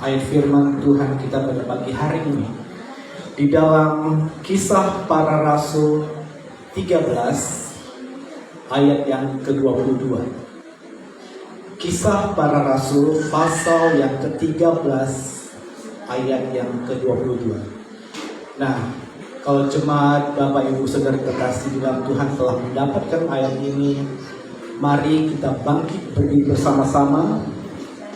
Ayat firman Tuhan kita pada pagi hari ini di dalam Kisah Para Rasul 13 ayat yang ke-22. Kisah Para Rasul pasal yang ke-13 ayat yang ke-22. Nah, kalau jemaat Bapak Ibu Saudara terkasih di dalam Tuhan telah mendapatkan ayat ini, mari kita bangkit berdiri bersama-sama.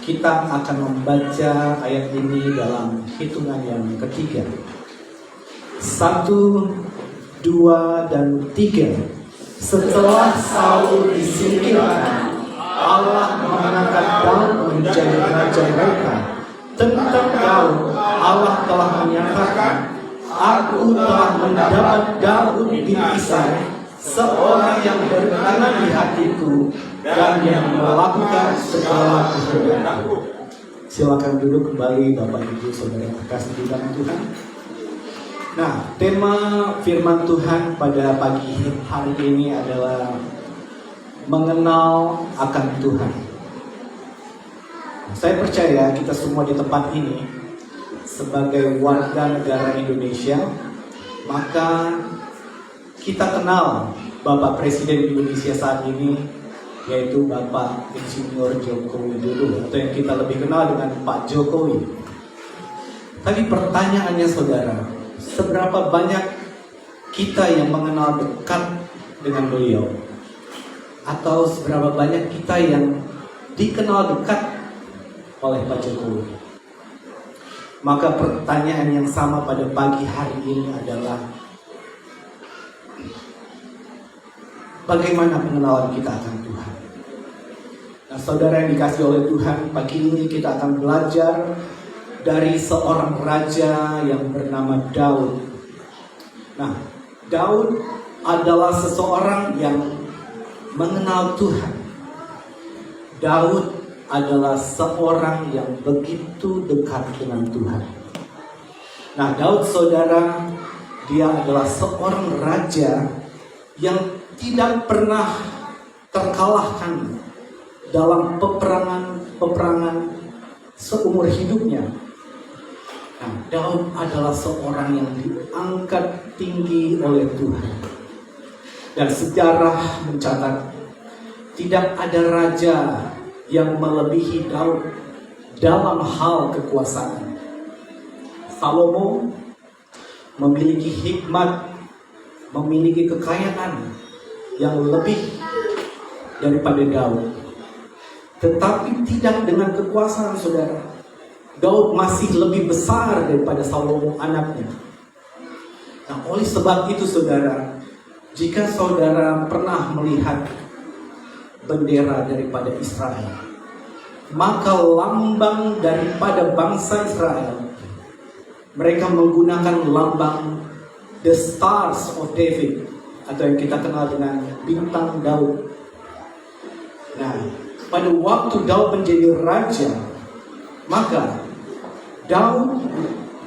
Kita akan membaca ayat ini dalam hitungan yang ketiga. 1, 2, dan 3. Setelah Saul disingkirkan, Allah mengangkat Daud menjadi raja mereka. Tentang Daud, Allah telah menyatakan, Aku telah mendapat Daud bin Isai, seorang yang berkenan di hatiku dan yang melakukan segala kehendakku. Silakan duduk kembali Bapak Ibu Saudara yang terkasih di dalam Tuhan. Nah, tema firman Tuhan pada pagi hari ini adalah mengenal akan Tuhan. Saya percaya kita semua di tempat ini sebagai warga negara Indonesia, maka kita kenal Bapak Presiden Indonesia saat ini, yaitu Bapak Insinyur Joko Widodo, atau yang kita lebih kenal dengan Pak Jokowi. Tapi pertanyaannya saudara, seberapa banyak kita yang mengenal dekat dengan beliau? Atau seberapa banyak kita yang dikenal dekat oleh Pak Jokowi? Maka pertanyaan yang sama pada pagi hari ini adalah, bagaimana pengenalan kita akan Tuhan? Nah, saudara yang dikasih oleh Tuhan, pagi ini kita akan belajar dari seorang raja yang bernama Daud. Nah, Daud adalah seseorang yang mengenal Tuhan. Daud adalah seorang yang begitu dekat dengan Tuhan. Nah, Daud saudara, dia adalah seorang raja yang tidak pernah terkalahkan dalam peperangan seumur hidupnya. Nah, Daud adalah seorang yang diangkat tinggi oleh Tuhan. Dan sejarah mencatat tidak ada raja yang melebihi Daud dalam hal kekuasaan. Salomo memiliki hikmat, memiliki kekayaan yang lebih daripada Daud, tetapi tidak dengan kekuasaan saudara. Daud masih lebih besar daripada Salomo anaknya. Nah, oleh sebab itu saudara, jika saudara pernah melihat bendera daripada Israel, maka lambang daripada bangsa Israel, mereka menggunakan lambang The Stars of David, atau yang kita kenal dengan bintang Daud. Nah, pada waktu Daud menjadi raja, maka Daud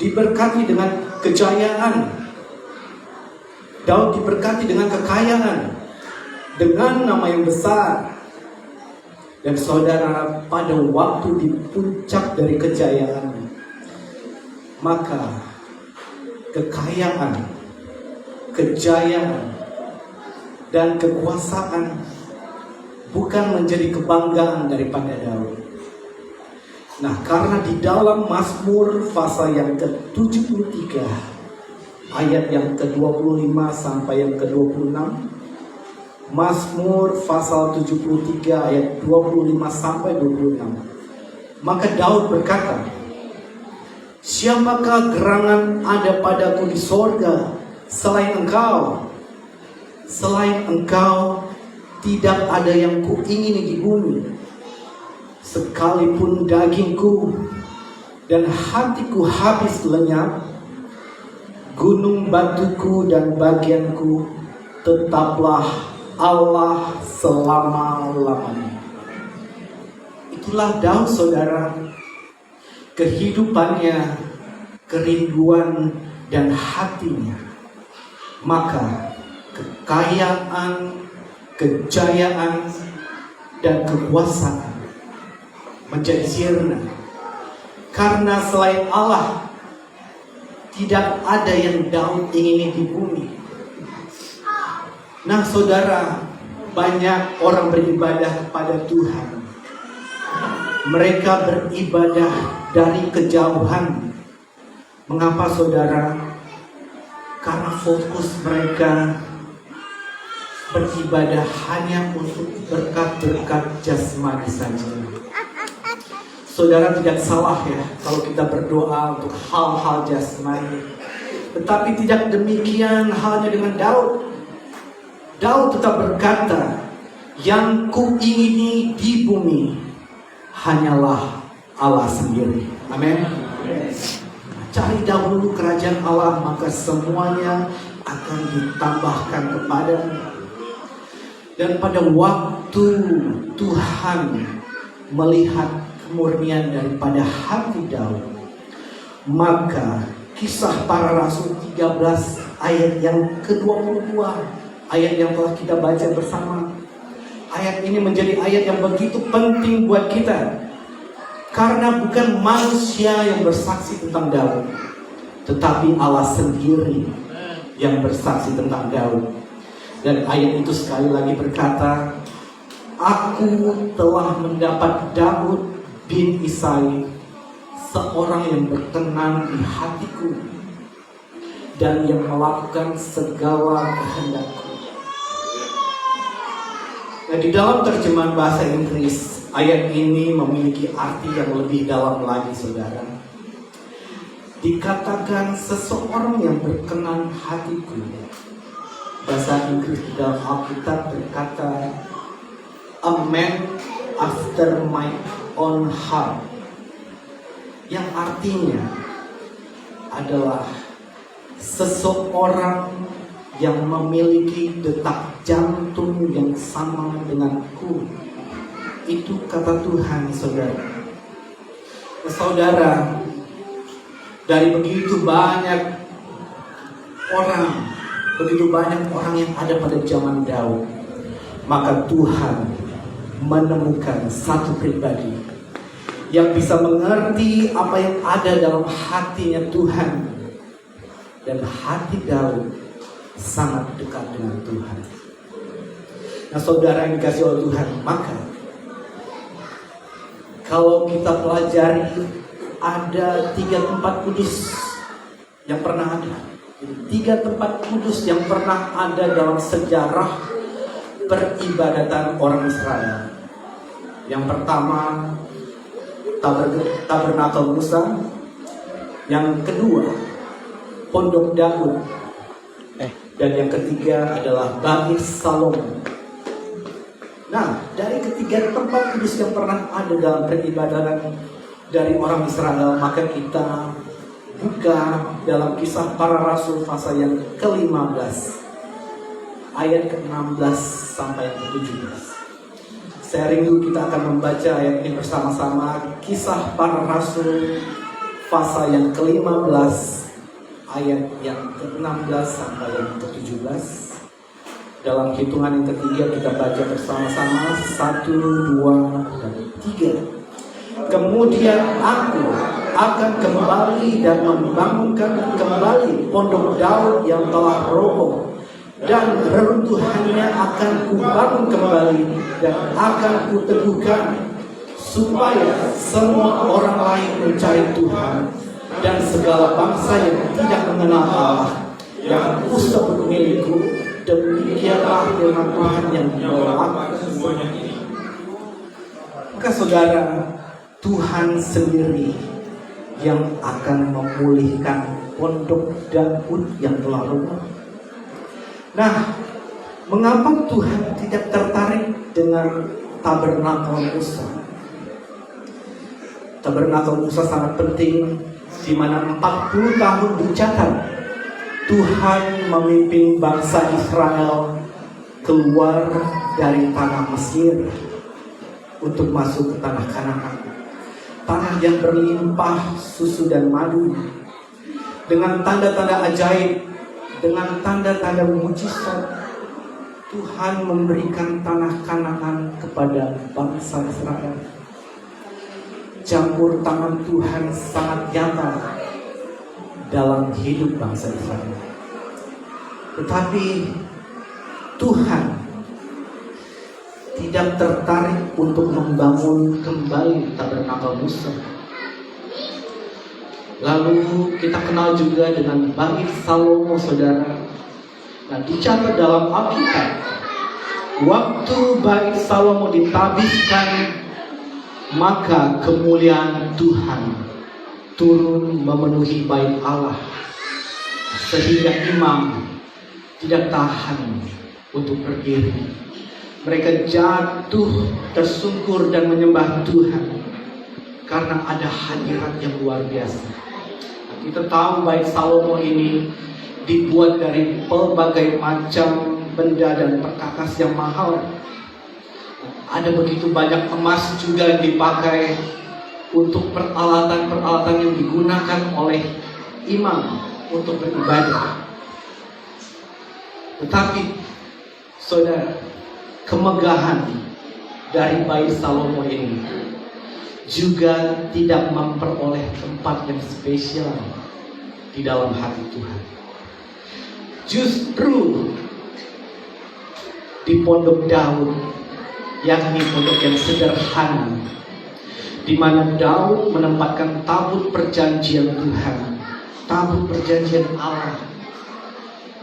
diberkati dengan kejayaan. Daud diberkati dengan kekayaan, dengan nama yang besar. Dan saudara, pada waktu di puncak dari kejayaan, maka kekayaan, kejayaan, dan kekuasaan bukan menjadi kebanggaan daripada Daud. Nah, karena di dalam Mazmur pasal yang ke-73 ayat yang ke-25 sampai yang ke-26, Mazmur pasal 73 ayat 25 sampai 26, maka Daud berkata, siapakah gerangan ada padaku di sorga selain engkau? Selain engkau tidak ada yang kuingini di bumi. Sekalipun dagingku dan hatiku habis lenyap, gunung batuku dan bagianku tetaplah Allah selama-lamanya. Itulah Daud saudara, kehidupannya, kerinduan dan hatinya. Maka kekayaan, kejayaan, dan kekuasaan menjadi sirna Karena selain Allah, tidak ada yang Daud ingini di bumi. Nah saudara, banyak orang beribadah kepada Tuhan. Mereka beribadah dari kejauhan. Mengapa saudara? Karena fokus mereka beribadah hanya untuk berkat-berkat jasmani saja. Saudara, tidak salah ya kalau kita berdoa untuk hal-hal jasmani. Tetapi tidak demikian halnya dengan Daud. Daud tetap berkata, yang kuingini di bumi hanyalah Allah sendiri. Amin. Cari dahulu kerajaan Allah, maka semuanya akan ditambahkan kepadamu. Dan pada waktu Tuhan melihat kemurnian daripada hati Daud, maka Kisah Para Rasul 13 ayat yang ke-22, ayat yang telah kita baca bersama. Ayat ini menjadi ayat yang begitu penting buat kita. Karena bukan manusia yang bersaksi tentang Daud, tetapi Allah sendiri yang bersaksi tentang Daud. Dan ayat itu sekali lagi berkata, aku telah mendapat Daud bin Isai, seorang yang berkenan di hatiku dan yang melakukan segala kehendakku. Nah, di dalam terjemahan bahasa Inggris, ayat ini memiliki arti yang lebih dalam lagi, saudara. Dikatakan seseorang yang berkenan hatiku. Bahasa Inggris di dalam Alkitab berkata, a man after my own heart. Yang artinya adalah seseorang yang memiliki detak jantung yang sama denganku. Itu kata Tuhan, saudara. Nah, saudara, dari begitu banyak orang yang ada pada zaman Daud, maka Tuhan menemukan satu pribadi yang bisa mengerti apa yang ada dalam hatinya Tuhan. Dan hati Daud sangat dekat dengan Tuhan. Nah saudara yang dikasih oleh Tuhan, maka kalau kita pelajari, ada 3 tempat kudus yang pernah ada. 3 tempat kudus yang pernah ada dalam sejarah peribadatan orang Israel. Yang pertama, Tabernakel Musa. Yang kedua, Pondok Daud. Dan yang ketiga adalah Bait Salomo. Nah, dari ketiga tempat kudus yang pernah ada dalam peribadatan dari orang Israel, maka kita buka dalam Kisah Para Rasul pasal yang ke-15, ayat ke-16 sampai yang ke-17. Saya rindu kita akan membaca ayat ini bersama-sama. Kisah Para Rasul pasal yang ke-15, ayat yang ke-16 sampai yang ke-17. Dalam hitungan yang ketiga kita baca bersama-sama. 1, 2, dan 3. Kemudian aku akan kembali dan membangunkan kembali pondok Daud yang telah roboh, dan reruntuhannya akan kubangun kembali dan akan kuteguhkan, supaya semua orang lain mencari Tuhan, dan segala bangsa yang tidak mengenal Allah yang kusebut milikku. Demikianlah firman Tuhan yang melakukan semuanya ini. Maka saudara, Tuhan sendiri yang akan memulihkan pondok Daud yang telah roboh. Nah, mengapa Tuhan tidak tertarik dengan Tabernakel Musa? Tabernakel Musa sangat penting, di mana 40 tahun dicatat Tuhan memimpin bangsa Israel keluar dari tanah Mesir untuk masuk ke tanah Kanaan, tanah yang berlimpah susu dan madu, dengan tanda-tanda ajaib, dengan tanda-tanda mujizat. Tuhan memberikan tanah Kanaan kepada bangsa Israel. campur tangan Tuhan sangat nyata dalam hidup bangsa Israel. Tetapi Tuhan tidak tertarik untuk membangun kembali tabernakel Musa. Lalu kita kenal juga dengan Bait Salomo, saudara. Nah, dicatat dalam Alkitab, waktu Bait Salomo ditabiskan, maka kemuliaan Tuhan turun memenuhi bait Allah, sehingga imam tidak tahan untuk berdiri. Mereka jatuh tersungkur dan menyembah Tuhan karena ada hadirat yang luar biasa. Kita tahu bait Salomo ini dibuat dari pelbagai macam benda dan perkakas yang mahal. Ada begitu banyak emas juga yang dipakai untuk peralatan-peralatan yang digunakan oleh imam untuk beribadah. Tetapi saudara, kemegahan dari bait Salomo ini juga tidak memperoleh tempat yang spesial di dalam hati Tuhan. Justru di pondok Daud, yakni pondok yang sederhana, di mana Daud menempatkan tabut perjanjian Tuhan, tabut perjanjian Allah,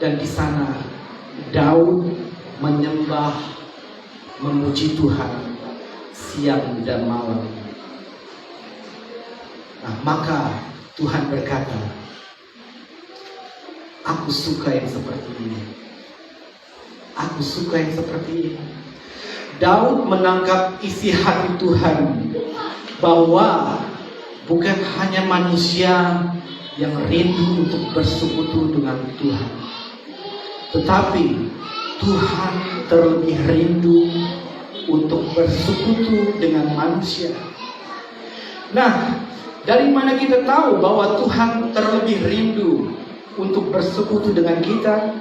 dan di sana Daud menyembah, memuji Tuhan siang dan malam. Nah, maka Tuhan berkata, aku suka yang seperti ini. Aku suka yang seperti ini. Daud menangkap isi hati Tuhan, bahwa bukan hanya manusia yang rindu untuk bersekutu dengan Tuhan, tetapi Tuhan terlebih rindu untuk bersekutu dengan manusia. Nah, dari mana kita tahu bahwa Tuhan terlebih rindu untuk bersekutu dengan kita?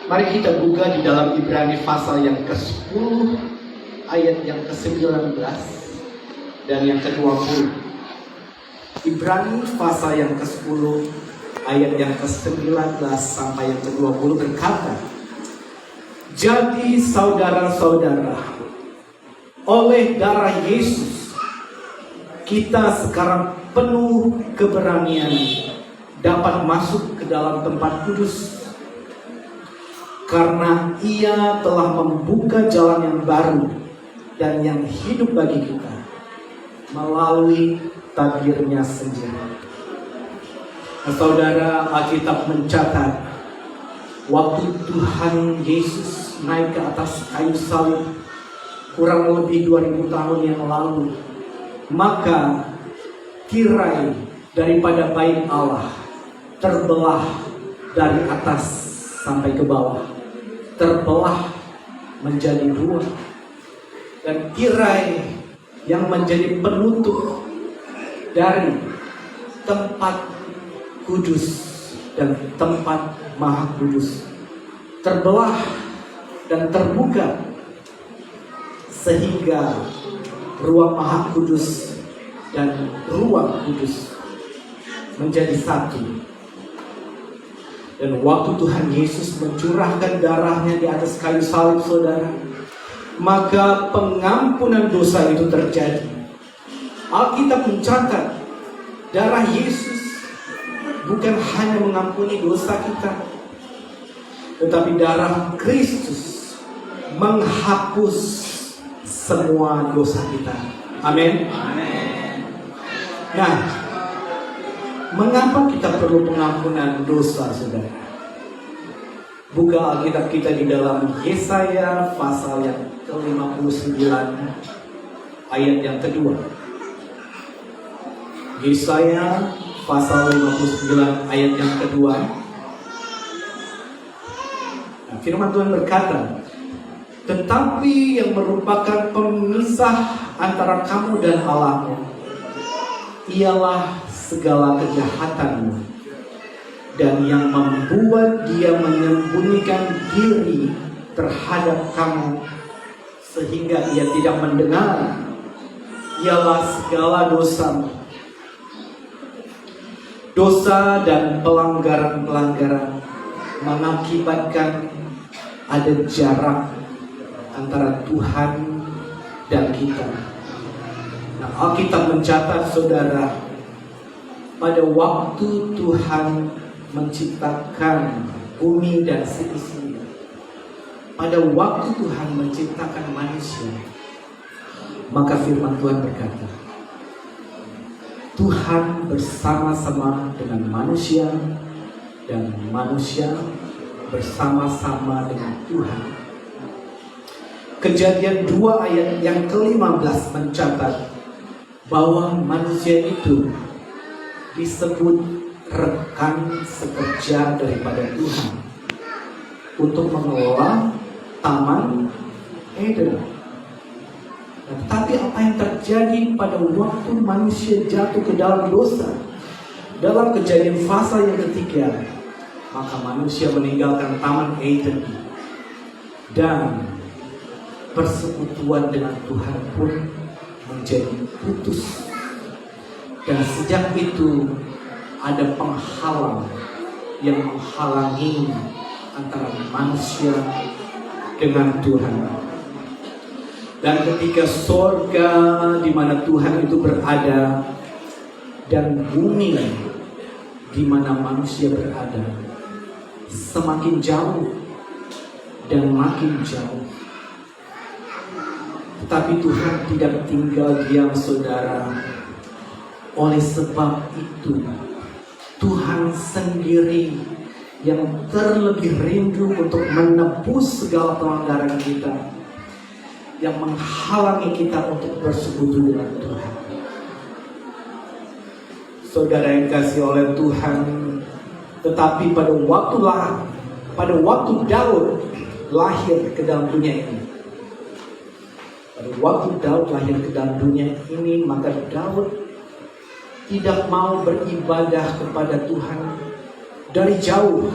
Mari kita buka di dalam Ibrani pasal yang ke-10 ayat yang ke-19 dan yang ke-20. Ibrani pasal yang ke-10 ayat yang ke-19 sampai yang ke-20 berkata, jadi saudara-saudara, oleh darah Yesus kita sekarang penuh keberanian dapat masuk ke dalam tempat kudus, karena Ia telah membuka jalan yang baru dan yang hidup bagi kita melalui tabirnya sendiri. Nah, saudara, Alkitab mencatat waktu Tuhan Yesus naik ke atas kayu salib kurang lebih 2000 tahun yang lalu, maka tirai daripada bait Allah terbelah dari atas sampai ke bawah, terbelah menjadi dua, dan tirai yang menjadi penutup dari tempat kudus dan tempat maha kudus terbelah dan terbuka, sehingga ruang maha kudus dan ruang kudus menjadi satu. Dan waktu Tuhan Yesus mencurahkan darahnya di atas kayu salib, saudara, maka pengampunan dosa itu terjadi. Alkitab mencatat darah Yesus bukan hanya mengampuni dosa kita, tetapi darah Kristus menghapus semua dosa kita. Amin. Nah, mengapa kita perlu pengampunan dosa, saudara? Buka Alkitab kita di dalam Yesaya pasal yang ke-59 ayat yang kedua. Yesaya pasal 59 ayat yang kedua. Nah, firman Tuhan berkata, tetapi yang merupakan pemisah antara kamu dan Allahmu ialah segala kejahatanmu, dan yang membuat dia menyembunyikan diri terhadap kamu sehingga ia tidak mendengar ialah segala dosa. Dosa dan pelanggaran-pelanggaran mengakibatkan ada jarak antara Tuhan dan kita. Nah, Alkitab mencatat, saudara, pada waktu Tuhan menciptakan bumi dan seisinya, pada waktu Tuhan menciptakan manusia, maka firman Tuhan berkata, Tuhan bersama-sama dengan manusia dan manusia bersama-sama dengan Tuhan. Kejadian 2 ayat yang ke-15 mencatat bahwa manusia itu disebut rekan sekerja daripada Tuhan untuk mengelola Taman Eden. Tetapi apa yang terjadi pada waktu manusia jatuh ke dalam dosa, dalam Kejadian pasal yang ketiga, maka manusia meninggalkan Taman Eden dan persekutuan dengan Tuhan pun menjadi putus. Dan sejak itu ada penghalang yang menghalangi antara manusia dengan Tuhan. Dan ketika sorga di mana Tuhan itu berada dan bumi di mana manusia berada semakin jauh dan makin jauh. Tetapi Tuhan tidak tinggal diam, saudara. Oleh sebab itu Tuhan sendiri yang terlebih rindu untuk menebus segala pelanggaran kita, yang menghalangi kita untuk bersekutu dengan Tuhan. Saudara yang kasih oleh Tuhan, tetapi pada waktu Daud lahir ke dalam dunia ini, pada waktu Daud lahir ke dalam dunia ini, maka Daud tidak mau beribadah kepada Tuhan dari jauh.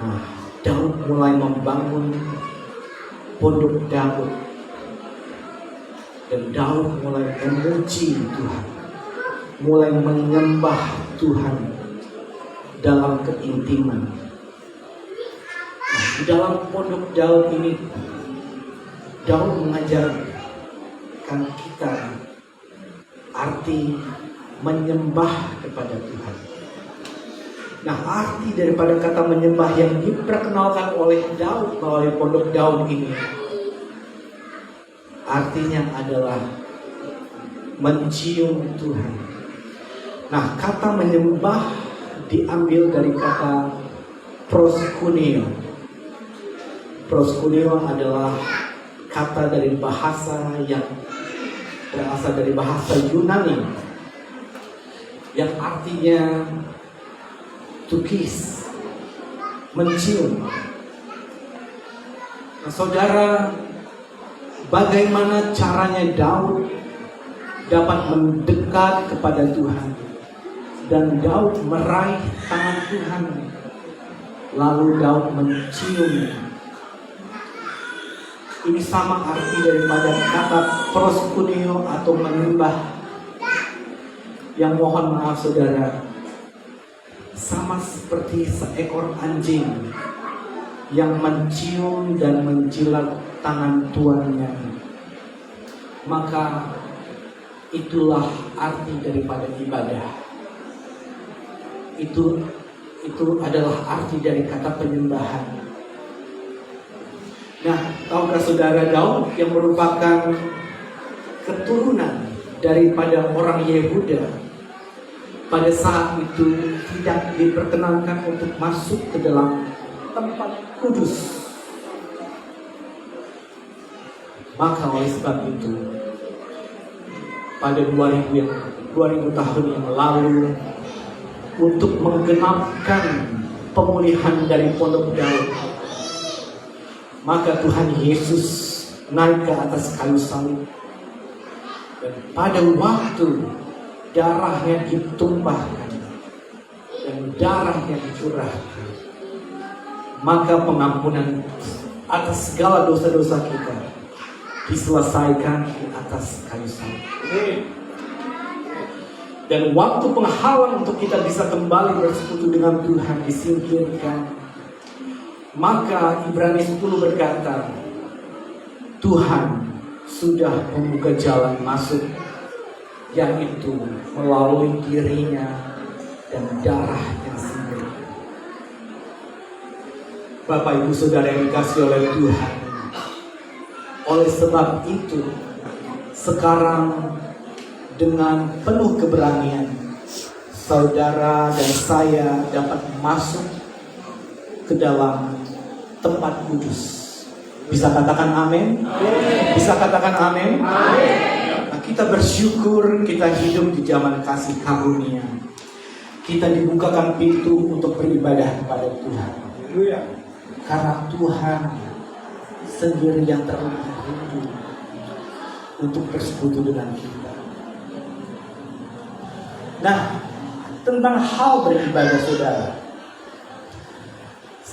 Nah, Daud mulai membangun pondok Daud, dan Daud mulai memuji Tuhan, mulai menyembah Tuhan dalam keintiman. Nah, di dalam pondok Daud ini, Daud mengajarkan kita arti menyembah kepada Tuhan. Nah, arti daripada kata menyembah yang diperkenalkan oleh Daud melalui pondok Daud ini, artinya adalah mencium Tuhan. Nah, kata menyembah diambil dari kata proskuneo. Proskuneo adalah kata dari bahasa yang berasal dari bahasa Yunani, yang artinya to kiss, mencium. Nah, saudara, bagaimana caranya Daud dapat mendekat kepada Tuhan, dan Daud meraih tangan Tuhan, lalu Daud menciumnya. Ini sama arti daripada kata proskuneo atau menyembah, yang mohon maaf saudara, sama seperti seekor anjing yang mencium dan menjilat tangan tuannya. Maka itulah arti daripada ibadah. Itu adalah arti dari kata penyembahan. Nah, tahukah saudara, Daud yang merupakan keturunan daripada orang Yehuda, pada saat itu tidak diperkenankan untuk masuk ke dalam tempat kudus. Maka oleh sebab itu, pada 2000 tahun yang lalu, untuk menggenapkan pemulihan dari pondok Daud, maka Tuhan Yesus naik ke atas kayu salib, dan pada waktu darahnya ditumpahkan dan darahnya dicurahkan, maka pengampunan atas segala dosa-dosa kita diselesaikan di atas kayu salib. Dan waktu penghalang untuk kita bisa kembali bersekutu dengan Tuhan disingkirkan, maka Ibrani 10 berkata, Tuhan sudah membuka jalan masuk, yang itu melalui dirinya dan darah yang sendiri. Bapak Ibu Saudara yang dikasihi oleh Tuhan, oleh sebab itu sekarang dengan penuh keberanian saudara dan saya dapat masuk ke dalam tempat kudus. Bisa katakan amin? Bisa katakan amin? Nah, kita bersyukur kita hidup di zaman kasih karunia. Kita dibukakan pintu untuk beribadah kepada Tuhan. Karena Tuhan sendiri yang terlebih rindu untuk bersekutu dengan kita. Nah, tentang hal beribadah saudara,